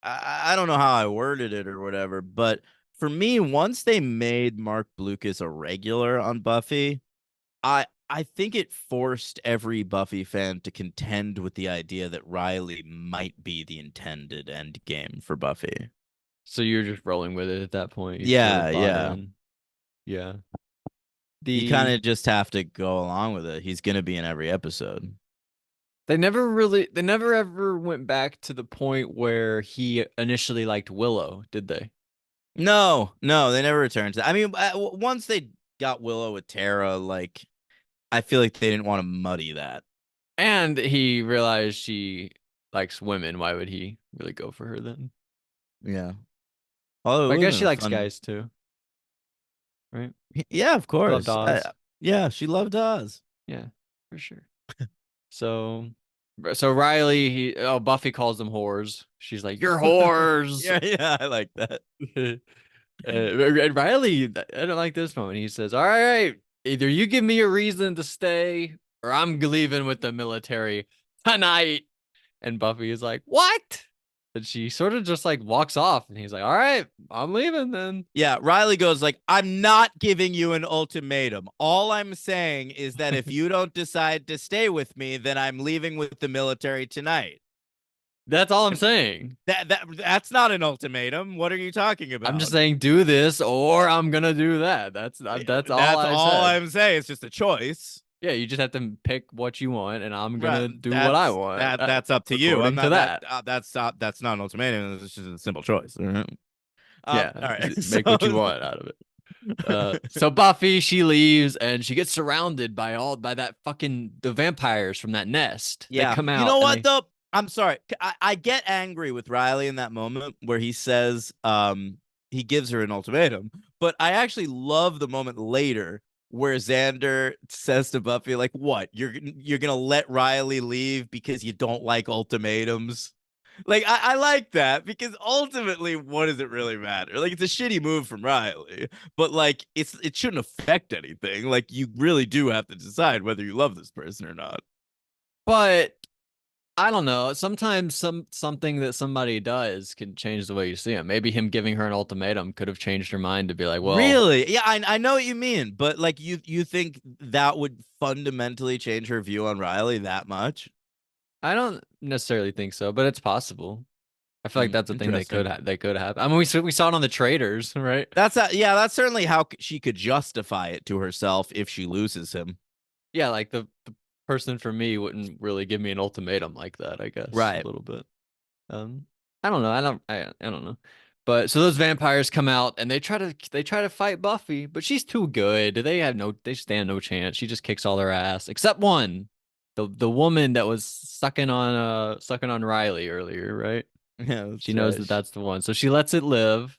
I don't know how I worded it or whatever, but for me, once they made Mark Blucas a regular on Buffy, I think it forced every Buffy fan to contend with the idea that Riley might be the intended end game for Buffy. so you're just rolling with it at that point. You fully Yeah, bought yeah. in. Yeah. You kind The of just have to go along with it. He's gonna be in every episode. they never ever went back to the point where he initially liked Willow, did they? No, no, they never returned to that. I mean, once they got Willow with Tara, like I feel like they didn't want to muddy that. And he realized she likes women. Why would he really go for her then? Yeah. Although But it I would have guess been she a likes fun. guys too, right? Yeah, of She loved course. Oz. Yeah, she loved Oz. Yeah, for sure. So, so Riley, Buffy calls them whores. She's like, "You're whores." Yeah, yeah, I like that. And Riley, I don't like this moment. He says, "All right, either you give me a reason to stay, or I'm leaving with the military tonight." And Buffy is like, "What?" And she sort of just like walks off, and he's like, "All right, I'm leaving then." Yeah, Riley goes like, "I'm not giving you an ultimatum. All I'm saying is that if you don't decide to stay with me, then I'm leaving with the military tonight." That's all I'm saying. That's not an ultimatum. What are you talking I'm just about? saying, do this, or I'm gonna do that. That's all That's I all said. I'm saying. It's just a choice. Yeah, you just have to pick what you want, and I'm Right. gonna do what I want That's up to you. I'm according to not that that. that's not an ultimatum. It's just a simple choice. Yeah, All right. So make what you want out of it. So Buffy, she leaves and she gets surrounded by that fucking the vampires from that nest. They yeah. come You out know and what they though? I'm sorry. I get angry with Riley in that moment where he says he gives her an ultimatum, but I actually love the moment later where Xander says to Buffy like, "What? You're going to let Riley leave because you don't like ultimatums?" Like I like that because ultimately, what does it really matter? Like it's a shitty move from Riley, but like it shouldn't affect anything. Like you really do have to decide whether you love this person or not. but I don't know. Sometimes something that somebody does can change the way you see him. Maybe him giving her an ultimatum could have changed her mind to be like, well, Really? Yeah, I know what you mean, but like you think that would fundamentally change her view on Riley that much? I don't necessarily think so, but it's possible. I feel like that's a thing Interesting. they could have. I mean, we saw it on the traders, right? Yeah, that's certainly how she could justify it to herself if she loses him. Yeah, like the person for me wouldn't really give me an ultimatum like that, I guess, a Right. little bit. I don't know. I don't know. But so those vampires come out and they try to fight Buffy, but she's too good. They stand no chance. She just kicks all their ass except one. The woman that was sucking on Riley earlier, right? Yeah, She that's knows right. that that's the one. So she lets it live.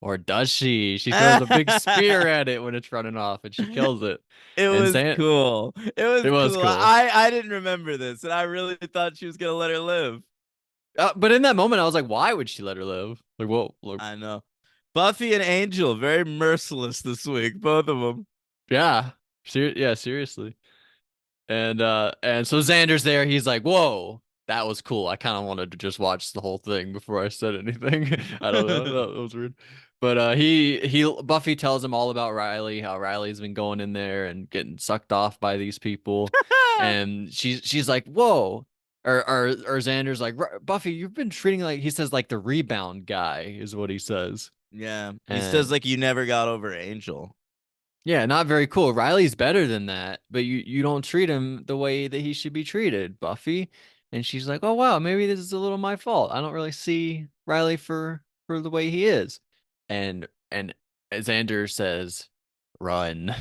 Or does she? She throws a big spear at it when it's running off and she kills it. It And was Zan cool. It it was was cool. cool. I didn't remember this, and I really thought she was gonna let her live. But in that moment, I was like, why would she let her live? Like, whoa, look, I know. Buffy and Angel, very merciless this week, both of them. yeah, yeah, seriously. And so Xander's there. He's like, "Whoa, that was cool. I kind of wanted to just watch the whole thing before I said anything. I don't know. That was weird." But he Buffy tells him all about Riley, how Riley's been going in there and getting sucked off by these people, and she's like, "Whoa." Or Xander's like, Buffy, you've been treating like he says like the rebound guy is what he says. Yeah, he says And like you never got over Angel. yeah, not very cool. Riley's better than that, but you don't treat him the way that he should be treated, Buffy. And she's like, "Oh wow, maybe this is a little my fault. I don't really see Riley for the way he is." And Xander says, "Run."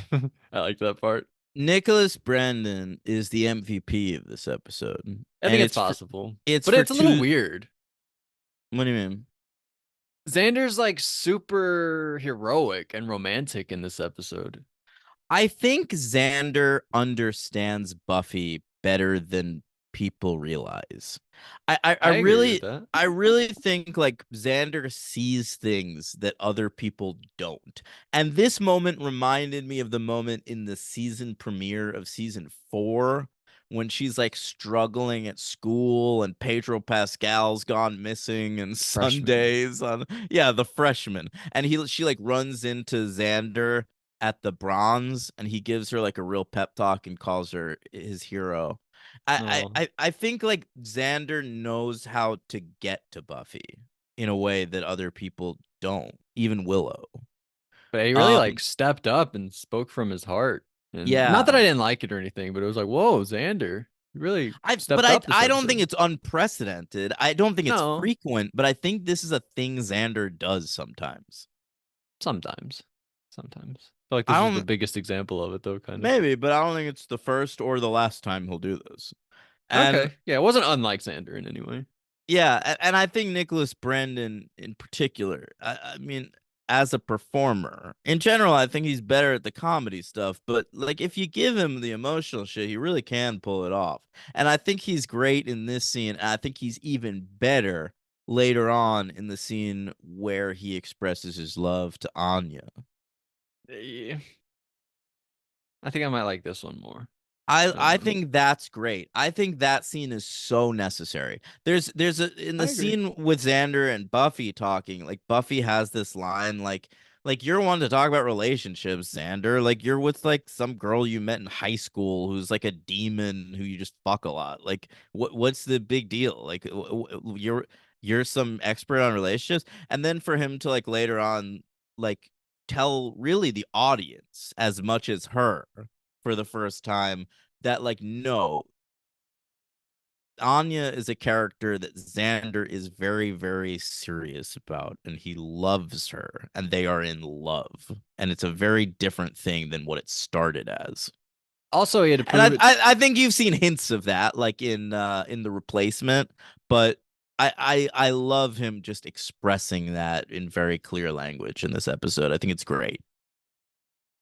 I like that part. Nicholas Brandon is the MVP of this episode, I think and it's possible, it's but for it's a little two. weird. What do you mean? Xander's like super heroic and romantic in this episode. I think Xander understands Buffy better than people realize. I I agree with really that. I really think like Xander sees things that other people don't. And this moment reminded me of the moment in the season premiere of season 4 when she's like struggling at school and Pedro Pascal's gone missing and Freshman. Sundays on yeah, the freshman. And she like runs into Xander at the bronze and he gives her like a real pep talk and calls her his hero. No. I think like Xander knows how to get to Buffy in a way that other people don't, even Willow. But he really like Um stepped up and spoke from his heart. And not that I yeah. didn't like it or anything, but it was like, whoa, Xander, you really But stepped up this I don't think episode. it's unprecedented. I don't think it's No, frequent, but I think this is a thing Xander does sometimes. sometimes. Sometimes. I feel like I this was the don't biggest example of it though, kind of. maybe, but I don't think it's the first or the last time he'll do this. And Okay. Yeah, it wasn't unlike Xander in any way. yeah, and I think Nicholas Brandon in particular, I mean, as a performer, in general, I think he's better at the comedy stuff, but like if you give him the emotional shit, he really can pull it off. And I think he's great in this scene. And I think he's even better later on in the scene where he expresses his love to Anya. Yeah, I think I might like this one more. I Um, think that's great. I think that scene is so necessary. There's a in the I agree. scene with Xander and Buffy talking, like Buffy has this line like you're one to talk about relationships, Xander. Like you're with like some girl you met in high school who's like a demon who you just fuck a lot. Like what's the big deal? Like you're some expert on relationships and then for him to like later on like tell really the audience as much as her for the first time that like no, Anya is a character that Xander is very very serious about and he loves her and they are in love and it's a very different thing than what it started as. Also, he had to And prove it. I think you've seen hints of that like in the replacement, but I love him just expressing that in very clear language in this episode. I think it's great.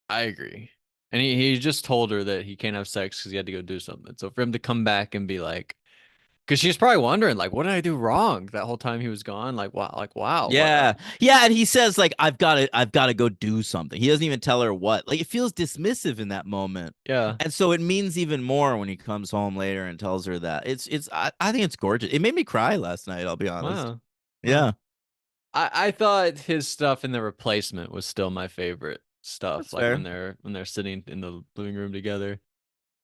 I agree. And he just told her that he can't have sex because he had to go do something. So for him to come back and be like, because she's probably wondering, like, what did I do wrong that whole time he was gone? Like, wow, what? Yeah. Yeah, and he says like I've got to go do something. He doesn't even tell her what. Like it feels dismissive in that moment. Yeah, And so it means even more when he comes home later and tells her that. I think it's gorgeous. It made me cry last night, I'll be honest. wow, wow. Yeah. I thought his stuff in the replacement was still my favorite stuff. That's Like fair. when they're sitting in the living room together,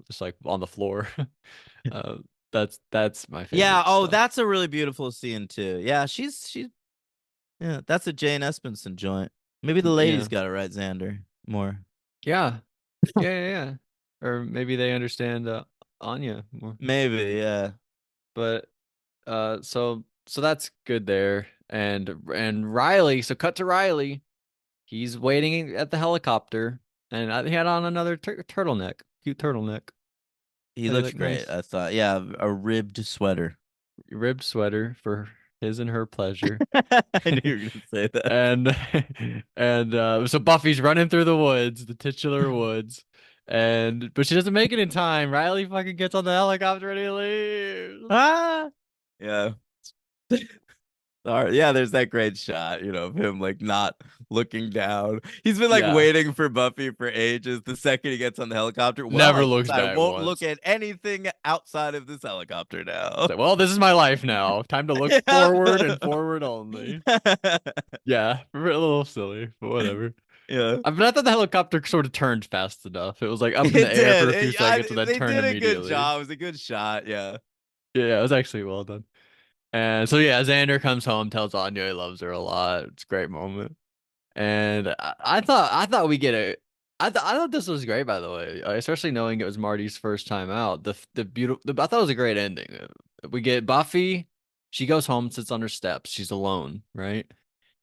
just like on the floor. uh, that's my Yeah, favorite oh, stuff. that's a really beautiful scene too. Yeah, she's yeah, that's a Jane Espenson joint. Maybe the ladies Yeah, got to write Xander more. yeah, yeah. Or maybe they understand Anya more. Maybe, yeah. But so that's good there. And Riley, so cut to Riley. He's waiting at the helicopter, and he had on another turtleneck, cute turtleneck. He They looks look great. nice. I thought, yeah, a ribbed sweater. Ribbed sweater for his and her pleasure. I knew you were gonna say that. And so Buffy's running through the woods, the titular woods, and but she doesn't make it in time. Riley fucking gets on the helicopter and he leaves. Ah, yeah. All right, yeah, there's that great shot, of him like not looking down. He's been like Yeah, waiting for Buffy for ages. The second he gets on the helicopter, well, never I guess looks I back won't look once. at anything outside of this helicopter now. So, well, this is my life now. Time to look Yeah. forward and forward only. Yeah, a little silly, but whatever. Yeah. But I thought the helicopter sort of turned fast enough. It was like up in the It air did. for a few seconds and then They turned did a good immediately. job. It was a good shot. Yeah. Yeah, it was actually well done. And so yeah, Xander comes home, tells Anya he loves her a lot. It's a great moment. And I thought we get a I thought this was great by the way, especially knowing it was Marty's first time out. The beautiful I thought it was a great ending. We get Buffy, she goes home, sits on her steps, she's alone, right?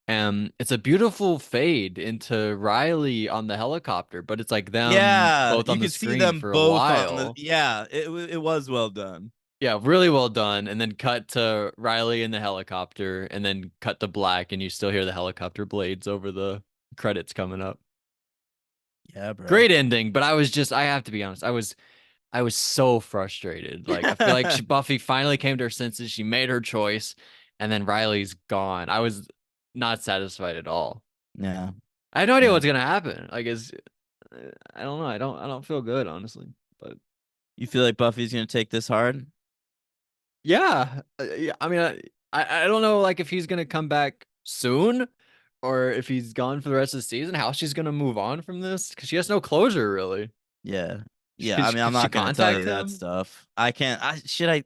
And it's a beautiful fade into Riley on the helicopter, but it's like them Yeah. both You on the could see screen them for a both on the. while. Yeah. It was well done. Yeah, really well done. And then cut to Riley in the helicopter, and then cut to black, and you still hear the helicopter blades over the credits coming up. Yeah, bro. Great ending, but I have to be honest, I was so frustrated. Like I feel like Buffy finally came to her senses, she made her choice, and then Riley's gone. I was not satisfied at all. Yeah. I had no idea Yeah. what's gonna happen. I don't know. I don't feel good, honestly. But You feel like Buffy's gonna take this hard? yeah, yeah. I mean, I don't know like if he's gonna come back soon or if he's gone for the rest of the season. How she's gonna move on from this because she has no closure really. Yeah. Yeah. Could I she, mean, I'm could she not gonna tell contact you that him? stuff. I can't. Should I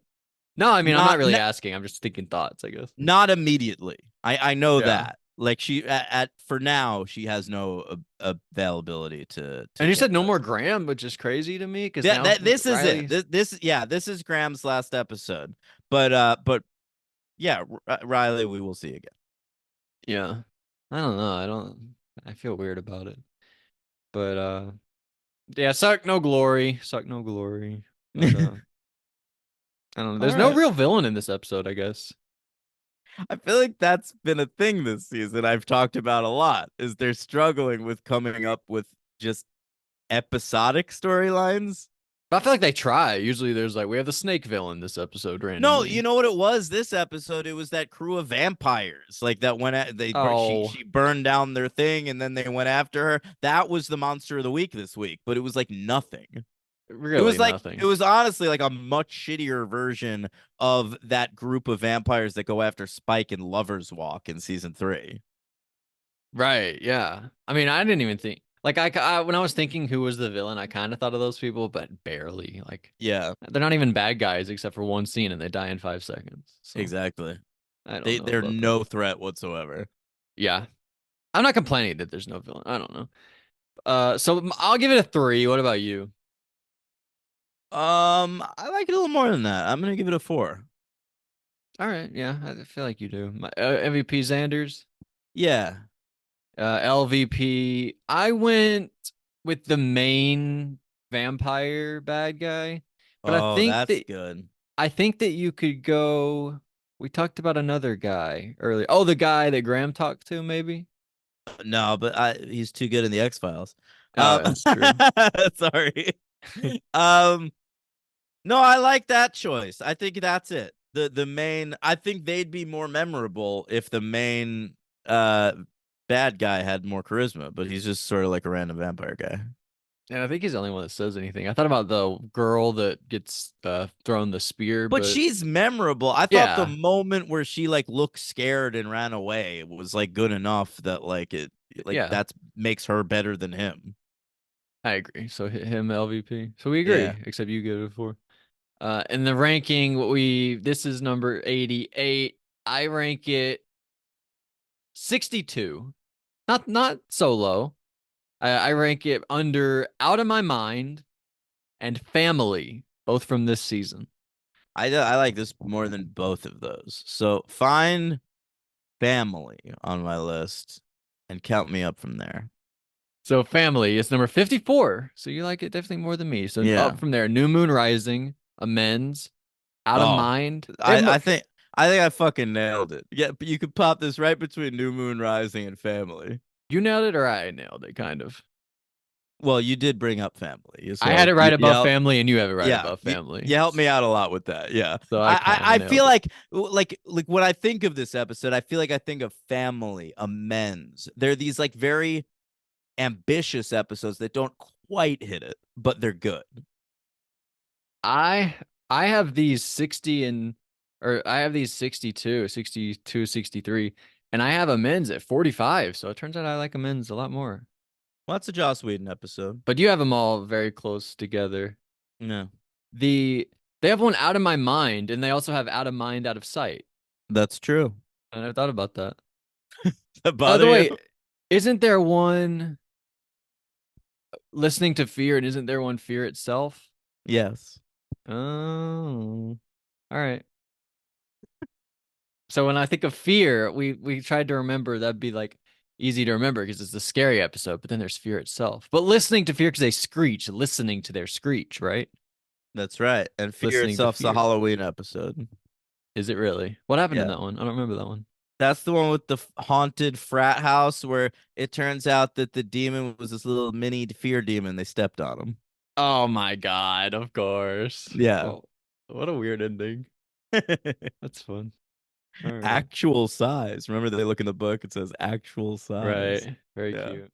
No, I mean I'm not not? really asking. I'm just thinking thoughts, I guess. Not immediately. I know Yeah. that. Like she at for now she has no availability to And you take said no that. more Graham, which is crazy to me because That now that this is it. Riley's. This is Graham's last episode. But yeah, Riley we will see again. Yeah. I don't know. I feel weird about it. But yeah, suck no glory. Suck no glory. But I don't know. All There's no right. real villain in this episode, I guess. I feel like that's been a thing this season I've talked about a lot is they're struggling with coming up with just episodic storylines. But I feel like they try. Usually there's like we have the snake villain this episode No, you randomly. know what it was this episode? It was that crew of vampires, like that went at Oh, she burned down their thing and then they went after her. That was the monster of the week this week, but it was like nothing. really It nothing. was honestly like a much shittier version of that group of vampires that go after Spike in Lover's Walk in season 3. Right, yeah. I mean, I didn't even think like when I was thinking who was the villain, I kind of thought of those people, but barely. Like Yeah, they're not even bad guys except for one scene and they die in 5 seconds. So exactly. I don't know They're about that. no threat whatsoever. Yeah. I'm not complaining that there's no villain. I don't know. So I'll give it a 3. What about you? I like it a little more than that. I'm gonna give it a 4. All right, yeah, I feel like you do. MVP Xanders, Yeah. LVP. I went with the main vampire bad guy, but Oh, that's good. I think that you could go. We talked about another guy earlier. Oh, the guy that Graham talked to, maybe. No, but he's too good in the X Files. Oh, that's true. Sorry. Um, no, I like that choice. I think that's it. The main. I think they'd be more memorable if the main uh bad guy had more charisma, but he's just sort of like a random vampire guy. And I think he's the only one that says anything. I thought about the girl that gets thrown the spear, But but she's memorable. I thought the yeah, moment where she like looked scared and ran away was like good enough that like it like yeah, that makes her better than him. I agree. So hit him LVP. So we Yeah. agree, except you give it a 4. In the ranking, this is number 88. I rank it 62. Not so low. I rank it under Out of My Mind and Family, both from this season. I like this more than both of those. So find family on my list and count me up from there. So Family is number 54. So you like it definitely more than me. So Yeah. up from there, New Moon Rising, Amends, Out of Oh, Mind. They have I think I think I fucking nailed it. Yeah, but you could pop this right between New Moon Rising and Family. You nailed it, or I nailed it, kind of. Well, you did bring up Family, I had so it right above family, and you have it right yeah, above you family. helped me out a lot with that. Yeah, So I kind of I feel nailed it. like when I think of this episode, I feel like I think of Family, Amends. They're these like very ambitious episodes that don't quite hit it, but they're good. I I have these 60 and or I have these 62, 63, and I have amends at 45. So it turns out I like amends a lot more. Well, that's a Joss Whedon episode. But you have them all very close together. Yeah, The They have one out of my mind, and they also have out of mind, out of sight. that's true. I never thought about that. Does that By the bother you? way, isn't there one listening to fear, and isn't there one fear itself? Yes, Oh, all right. So when I think of fear, we tried to remember that'd be like easy to remember because it's the scary episode, but then there's fear itself. But listening to fear because they screech, listening to their screech, right? that's right. And Fear Listening to itself's a fear. Halloween episode. Is it really? What happened in Yeah. that one? I don't remember that one. That's the one with the haunted frat house where it turns out that the demon was this little mini fear demon. They stepped on him. Oh my God, of course. Yeah. Oh, what a weird ending. That's fun. All right. Actual size. Remember they look in the book, it says actual size. Right. Very Yeah. cute.